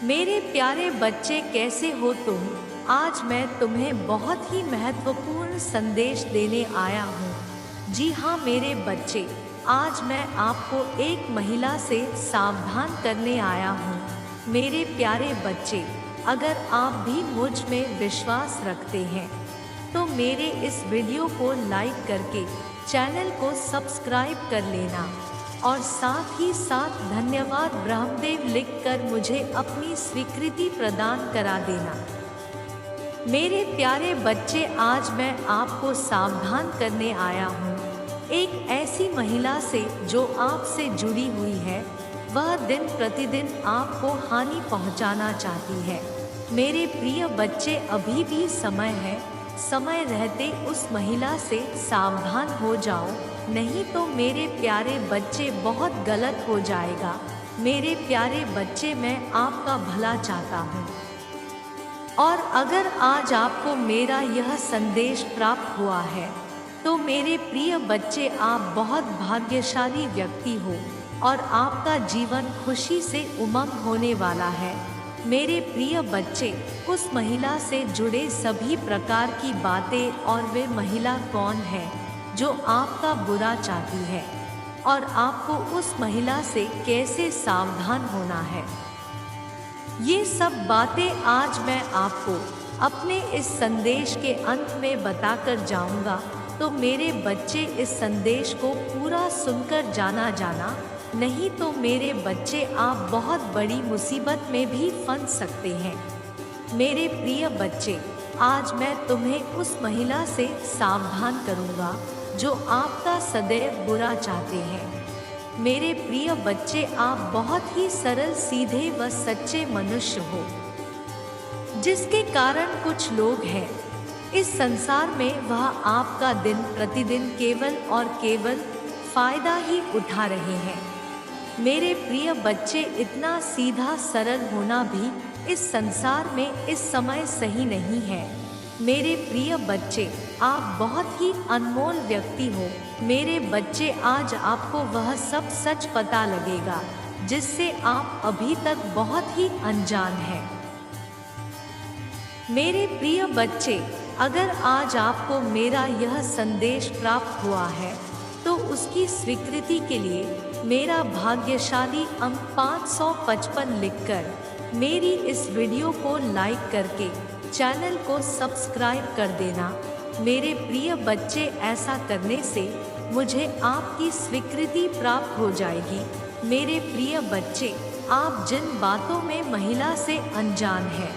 मेरे प्यारे बच्चे, कैसे हो तुम? आज मैं तुम्हें बहुत ही महत्वपूर्ण संदेश देने आया हूँ। जी हाँ मेरे बच्चे, आज मैं आपको एक महिला से सावधान करने आया हूँ। मेरे प्यारे बच्चे, अगर आप भी मुझ में विश्वास रखते हैं तो मेरे इस वीडियो को लाइक करके चैनल को सब्सक्राइब कर लेना और साथ ही साथ धन्यवाद ब्रह्मदेव लिखकर मुझे अपनी स्वीकृति प्रदान करा देना। मेरे प्यारे बच्चे, आज मैं आपको सावधान करने आया हूँ एक ऐसी महिला से जो आपसे जुड़ी हुई है। वह दिन प्रतिदिन आपको हानि पहुँचाना चाहती है। मेरे प्रिय बच्चे, अभी भी समय है, समय रहते उस महिला से सावधान हो जाओ, नहीं तो मेरे प्यारे बच्चे बहुत गलत हो जाएगा। मेरे प्यारे बच्चे, मैं आपका भला चाहता हूँ और अगर आज आपको मेरा यह संदेश प्राप्त हुआ है तो मेरे प्रिय बच्चे, आप बहुत भाग्यशाली व्यक्ति हो और आपका जीवन खुशी से उमंग होने वाला है। मेरे प्रिय बच्चे, उस महिला से जुड़े सभी प्रकार की बातें और वे महिला कौन है जो आपका बुरा चाहती है और आपको उस महिला से कैसे सावधान होना है, ये सब बातें आज मैं आपको अपने इस संदेश के अंत में बताकर जाऊंगा। तो मेरे बच्चे, इस संदेश को पूरा सुनकर जाना, नहीं तो मेरे बच्चे आप बहुत बड़ी मुसीबत में भी फंस सकते हैं। मेरे प्रिय बच्चे, आज मैं तुम्हें उस महिला से सावधान करूंगा जो आपका सदैव बुरा चाहते हैं। मेरे प्रिय बच्चे, आप बहुत ही सरल, सीधे व सच्चे मनुष्य हो, जिसके कारण कुछ लोग हैं इस संसार में वह आपका दिन प्रतिदिन केवल और केवल फायदा ही उठा रहे हैं। मेरे प्रिय बच्चे, इतना सीधा सरल होना भी इस संसार में इस समय सही नहीं है। मेरे प्रिय बच्चे, आप बहुत ही अनमोल व्यक्ति हो। मेरे बच्चे, आज आपको वह सब सच पता लगेगा जिससे आप अभी तक बहुत ही अनजान हैं। मेरे प्रिय बच्चे, अगर आज आपको मेरा यह संदेश प्राप्त हुआ है तो उसकी स्वीकृति के लिए मेरा भाग्यशाली अंक 555 लिखकर मेरी इस वीडियो को लाइक करके चैनल को सब्सक्राइब कर देना। मेरे प्रिय बच्चे, ऐसा करने से मुझे आपकी स्वीकृति प्राप्त हो जाएगी। मेरे प्रिय बच्चे, आप जिन बातों में महिला से अनजान हैं,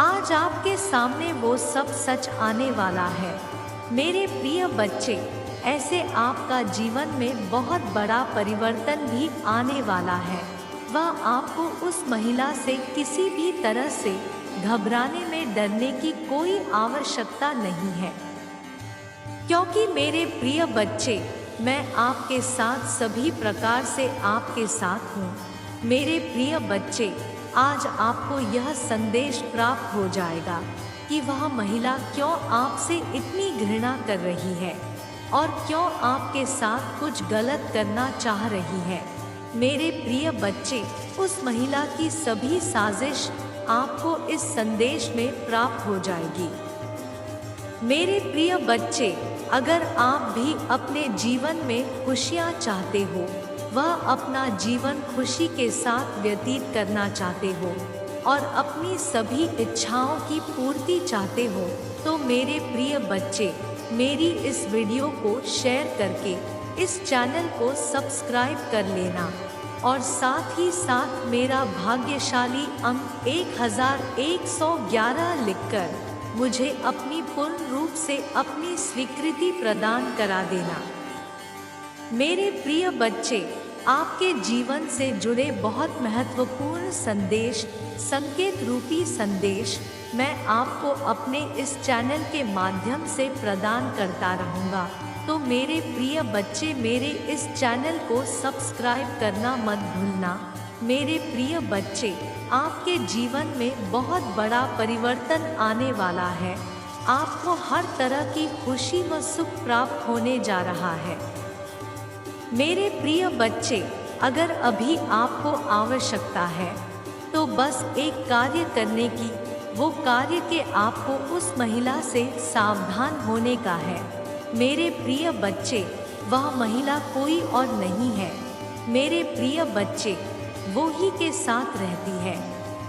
आज आपके सामने वो सब सच आने वाला है। मेरे प्रिय बच्चे, ऐसे आपका जीवन में बहुत बड़ा परिवर्तन भी आने वाला है। वह आपको उस महिला से किसी भी तरह से घबराने में डरने की कोई आवश्यकता नहीं है, क्योंकि मेरे प्रिय बच्चे, मैं आपके साथ सभी प्रकार से आपके साथ हूँ। मेरे प्रिय बच्चे, आज आपको यह संदेश प्राप्त हो जाएगा कि वह महिला क्यों आपसे इतनी घृणा कर रही है और क्यों आपके साथ कुछ गलत करना चाह रही है। मेरे प्रिय बच्चे, उस महिला की सभी साजिश आपको इस संदेश में प्राप्त हो जाएगी। मेरे प्रिय बच्चे, अगर आप भी अपने जीवन में खुशियाँ चाहते हो, वह अपना जीवन खुशी के साथ व्यतीत करना चाहते हो और अपनी सभी इच्छाओं की पूर्ति चाहते हो, तो मेरे प्रिय बच्चे, मेरी इस वीडियो को शेयर करके इस चैनल को सब्सक्राइब कर लेना और साथ ही साथ मेरा भाग्यशाली अंक 1111 लिखकर मुझे अपनी पूर्ण रूप से अपनी स्वीकृति प्रदान करा देना। मेरे प्रिय बच्चे, आपके जीवन से जुड़े बहुत महत्वपूर्ण संदेश, संकेत रूपी संदेश मैं आपको अपने इस चैनल के माध्यम से प्रदान करता रहूँगा। तो मेरे प्रिय बच्चे, मेरे इस चैनल को सब्सक्राइब करना मत भूलना। मेरे प्रिय बच्चे, आपके जीवन में बहुत बड़ा परिवर्तन आने वाला है। आपको हर तरह की खुशी व सुख प्राप्त होने जा रहा है। मेरे प्रिय बच्चे, अगर अभी आपको आवश्यकता है तो बस एक कार्य करने की, वो कार्य के आपको उस महिला से सावधान होने का है। मेरे प्रिय बच्चे, वह महिला कोई और नहीं है। मेरे प्रिय बच्चे, वो ही के साथ रहती है।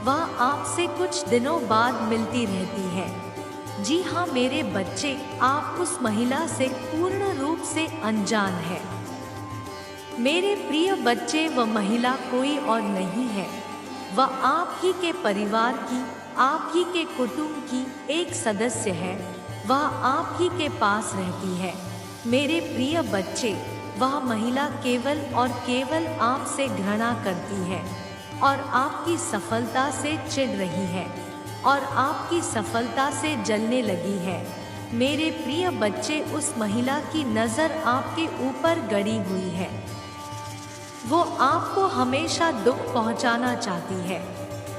वह आपसे कुछ दिनों बाद मिलती रहती है। जी हाँ मेरे बच्चे, आप उस महिला से पूर्ण रूप से अनजान है। मेरे प्रिय बच्चे, वह महिला कोई और नहीं है। वह आप ही के परिवार की, आप ही के कुटुंब की एक सदस्य है। वह आप ही के पास रहती है। मेरे प्रिय बच्चे, वह महिला केवल और केवल आपसे घृणा करती है और आपकी सफलता से चिढ़ रही है और आपकी सफलता से जलने लगी है। मेरे प्रिय बच्चे, उस महिला की नज़र आपके ऊपर गड़ी हुई है। वो आपको हमेशा दुख पहुंचाना चाहती है।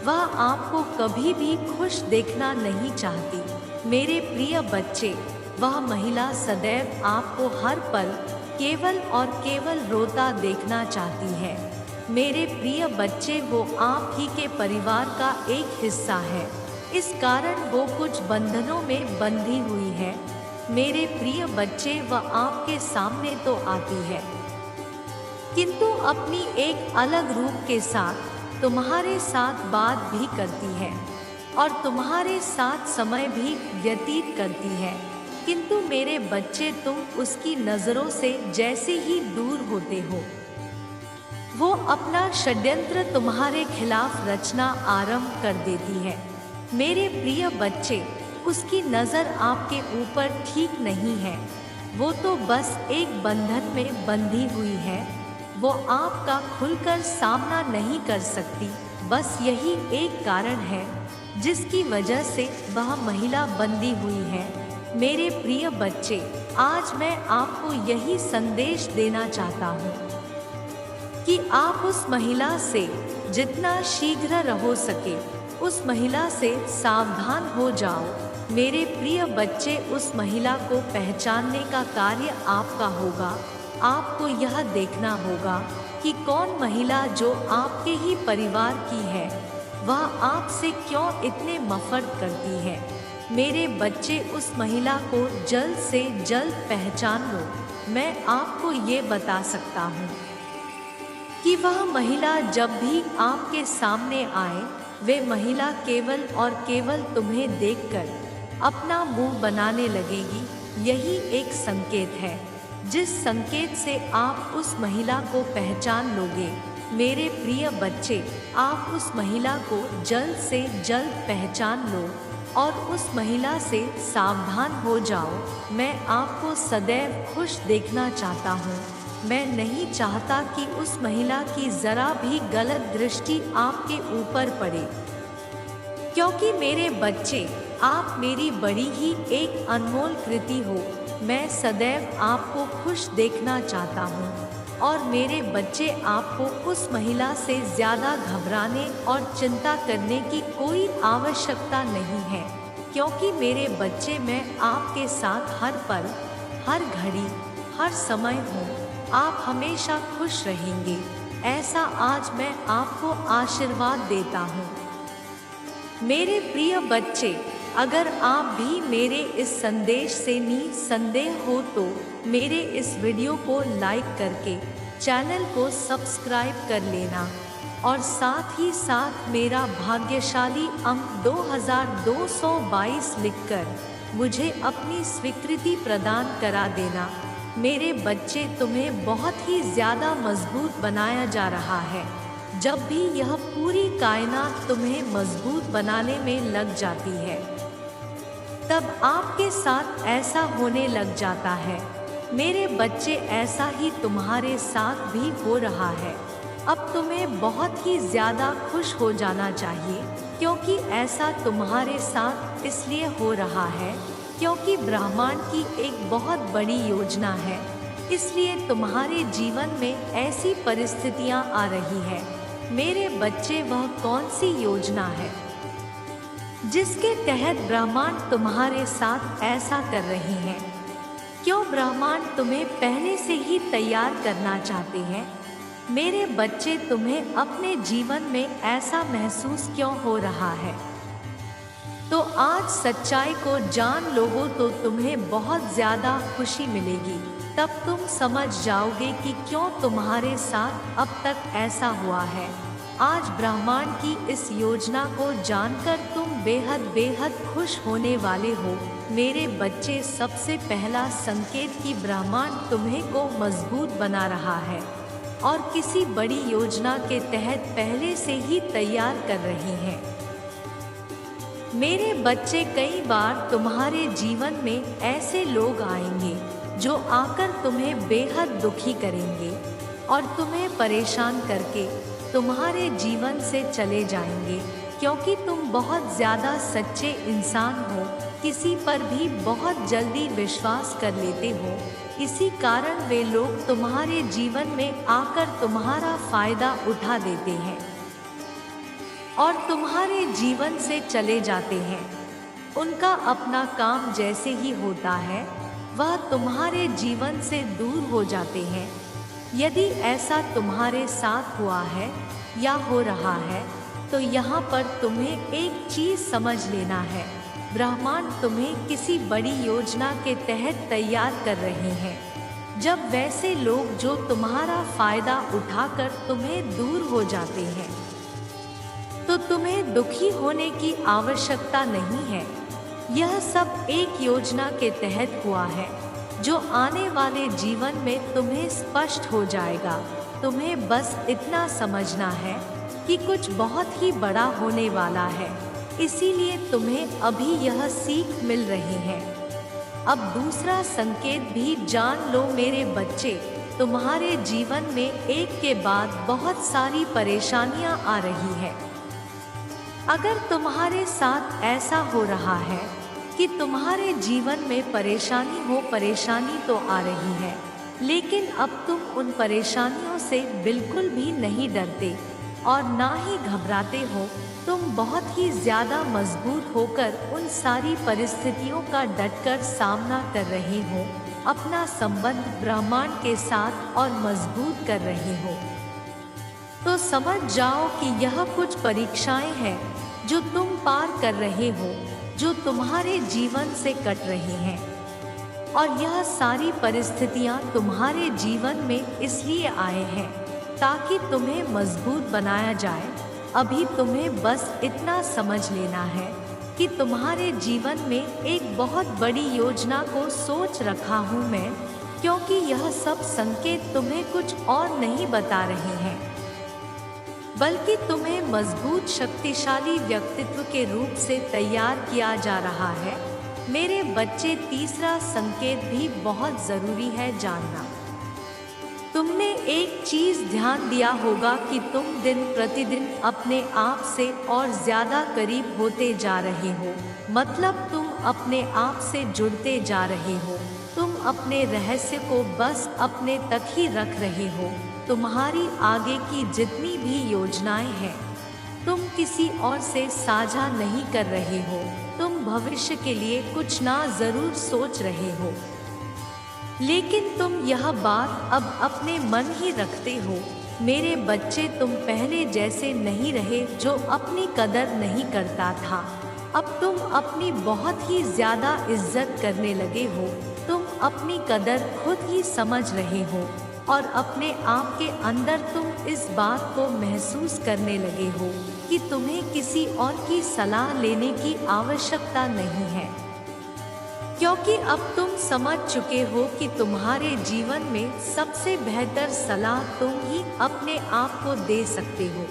वह आपको कभी भी खुश देखना नहीं चाहती। मेरे प्रिय बच्चे, वह महिला सदैव आपको हर पल केवल और केवल रोता देखना चाहती है। मेरे प्रिय बच्चे, वो आप ही के परिवार का एक हिस्सा है। इस कारण वो कुछ बंधनों में बंधी हुई है। मेरे प्रिय बच्चे, वह आपके सामने तो आती है, किंतु अपनी एक अलग रूप के साथ तुम्हारे साथ बात भी करती है और तुम्हारे साथ समय भी व्यतीत करती है। किंतु मेरे बच्चे, तुम उसकी नज़रों से जैसे ही दूर होते हो, वो अपना षड्यंत्र तुम्हारे खिलाफ रचना आरंभ कर देती है। मेरे प्रिय बच्चे, उसकी नज़र आपके ऊपर ठीक नहीं है। वो तो बस एक बंधन में बंधी हुई है। वो आपका खुलकर सामना नहीं कर सकती। बस यही एक कारण है जिसकी वजह से वह महिला बंधी हुई है। मेरे प्रिय बच्चे, आज मैं आपको यही संदेश देना चाहता हूँ कि आप उस महिला से जितना शीघ्र हो सके उस महिला से सावधान हो जाओ। मेरे प्रिय बच्चे, उस महिला को पहचानने का कार्य आपका होगा। आपको यह देखना होगा कि कौन महिला जो आपके ही परिवार की है, वह आपसे क्यों इतने नफरत करती है। मेरे बच्चे, उस महिला को जल्द से जल्द पहचान लो। मैं आपको ये बता सकता हूँ कि वह महिला जब भी आपके सामने आए, वे महिला केवल और केवल तुम्हें देखकर अपना मुंह बनाने लगेगी। यही एक संकेत है, जिस संकेत से आप उस महिला को पहचान लोगे। मेरे प्रिय बच्चे, आप उस महिला को जल्द से जल्द पहचान लो और उस महिला से सावधान हो जाओ। मैं आपको सदैव खुश देखना चाहता हूँ। मैं नहीं चाहता कि उस महिला की जरा भी गलत दृष्टि आपके ऊपर पड़े, क्योंकि मेरे बच्चे, आप मेरी बड़ी ही एक अनमोल कृति हो। मैं सदैव आपको खुश देखना चाहता हूँ और मेरे बच्चे, आपको उस महिला से ज़्यादा घबराने और चिंता करने की कोई आवश्यकता नहीं है, क्योंकि मेरे बच्चे, मैं आपके साथ हर पल, हर घड़ी, हर समय हूँ। आप हमेशा खुश रहेंगे, ऐसा आज मैं आपको आशीर्वाद देता हूँ। मेरे प्रिय बच्चे, अगर आप भी मेरे इस संदेश से निसंदेह हो तो मेरे इस वीडियो को लाइक करके चैनल को सब्सक्राइब कर लेना और साथ ही साथ मेरा भाग्यशाली अंक 2222 लिखकर मुझे अपनी स्वीकृति प्रदान करा देना। मेरे बच्चे, तुम्हें बहुत ही ज़्यादा मजबूत बनाया जा रहा है। जब भी यह पूरी कायनात तुम्हें मजबूत बनाने में लग जाती है, तब आपके साथ ऐसा होने लग जाता है। मेरे बच्चे, ऐसा ही तुम्हारे साथ भी हो रहा है। अब तुम्हें बहुत ही ज़्यादा खुश हो जाना चाहिए, क्योंकि ऐसा तुम्हारे साथ इसलिए हो रहा है क्योंकि ब्रह्मांड की एक बहुत बड़ी योजना है। इसलिए तुम्हारे जीवन में ऐसी परिस्थितियां आ रही है। मेरे बच्चे, वह कौन सी योजना है जिसके तहत ब्रह्मांड तुम्हारे साथ ऐसा कर रही है? क्यों ब्रह्मांड तुम्हें पहले से ही तैयार करना चाहते हैं? मेरे बच्चे, तुम्हें अपने जीवन में ऐसा महसूस क्यों हो रहा है? तो आज सच्चाई को जान लोगे तो तुम्हें बहुत ज़्यादा खुशी मिलेगी। तब तुम समझ जाओगे कि क्यों तुम्हारे साथ अब तक ऐसा हुआ है। आज ब्रह्मांड की इस योजना को जानकर तुम बेहद बेहद खुश होने वाले हो। मेरे बच्चे, सबसे पहला संकेत कि ब्रह्मांड तुम्हें को मजबूत बना रहा है और किसी बड़ी योजना के तहत पहले से ही तैयार कर रहे हैं। मेरे बच्चे, कई बार तुम्हारे जीवन में ऐसे लोग आएंगे जो आकर तुम्हें बेहद दुखी करेंगे और तुम्हें परेशान करके तुम्हारे जीवन से चले जाएंगे, क्योंकि तुम बहुत ज़्यादा सच्चे इंसान हो, किसी पर भी बहुत जल्दी विश्वास कर लेते हो। इसी कारण वे लोग तुम्हारे जीवन में आकर तुम्हारा फ़ायदा उठा देते हैं और तुम्हारे जीवन से चले जाते हैं। उनका अपना काम जैसे ही होता है, वह तुम्हारे जीवन से दूर हो जाते हैं। यदि ऐसा तुम्हारे साथ हुआ है या हो रहा है, तो यहाँ पर तुम्हें एक चीज़ समझ लेना है, ब्रह्मांड तुम्हें किसी बड़ी योजना के तहत तैयार कर रहे हैं। जब वैसे लोग जो तुम्हारा फ़ायदा उठाकर तुम्हें दूर हो जाते हैं, तो तुम्हें दुखी होने की आवश्यकता नहीं है। यह सब एक योजना के तहत हुआ है जो आने वाले जीवन में तुम्हें स्पष्ट हो जाएगा। तुम्हें बस इतना समझना है कि कुछ बहुत ही बड़ा होने वाला है, इसीलिए तुम्हें अभी यह सीख मिल रही है। अब दूसरा संकेत भी जान लो मेरे बच्चे, तुम्हारे जीवन में एक के बाद बहुत सारी परेशानियां आ रही है। अगर तुम्हारे साथ ऐसा हो रहा है कि तुम्हारे जीवन में परेशानी तो आ रही है, लेकिन अब तुम उन परेशानियों से बिल्कुल भी नहीं डरते और ना ही घबराते हो। तुम बहुत ही ज़्यादा मजबूत होकर उन सारी परिस्थितियों का डटकर सामना कर रहे हो, अपना संबंध ब्रह्मांड के साथ और मजबूत कर रहे हो। तो समझ जाओ कि यह कुछ परीक्षाएं हैं जो तुम पार कर रहे हो, जो तुम्हारे जीवन से कट रही हैं। और यह सारी परिस्थितियां तुम्हारे जीवन में इसलिए आए हैं ताकि तुम्हें मजबूत बनाया जाए। अभी तुम्हें बस इतना समझ लेना है कि तुम्हारे जीवन में एक बहुत बड़ी योजना को सोच रखा हूँ मैं, क्योंकि यह सब संकेत तुम्हें कुछ और नहीं बता रहे हैं, बल्कि तुम्हें मजबूत शक्तिशाली व्यक्तित्व के रूप से तैयार किया जा रहा है। मेरे बच्चे, तीसरा संकेत भी बहुत ज़रूरी है जानना। तुमने एक चीज़ ध्यान दिया होगा कि तुम दिन प्रतिदिन अपने आप से और ज़्यादा करीब होते जा रहे हो, मतलब तुम अपने आप से जुड़ते जा रहे हो। तुम अपने रहस्य को बस अपने तक ही रख रहे हो। तुम्हारी आगे की जितनी भी योजनाएं हैं, तुम किसी और से साझा नहीं कर रहे हो। तुम भविष्य के लिए कुछ ना जरूर सोच रहे हो, लेकिन तुम यह बात अब अपने मन ही रखते हो। मेरे बच्चे, तुम पहले जैसे नहीं रहे जो अपनी कदर नहीं करता था। अब तुम अपनी बहुत ही ज़्यादा इज्जत करने लगे हो। तुम अपनी कदर खुद ही समझ रहे हो और अपने आप के अंदर तुम इस बात को महसूस करने लगे हो कि तुम्हें किसी और की सलाह लेने की आवश्यकता नहीं है, क्योंकि अब तुम समझ चुके हो कि तुम्हारे जीवन में सबसे बेहतर सलाह तुम ही अपने आप को दे सकते हो।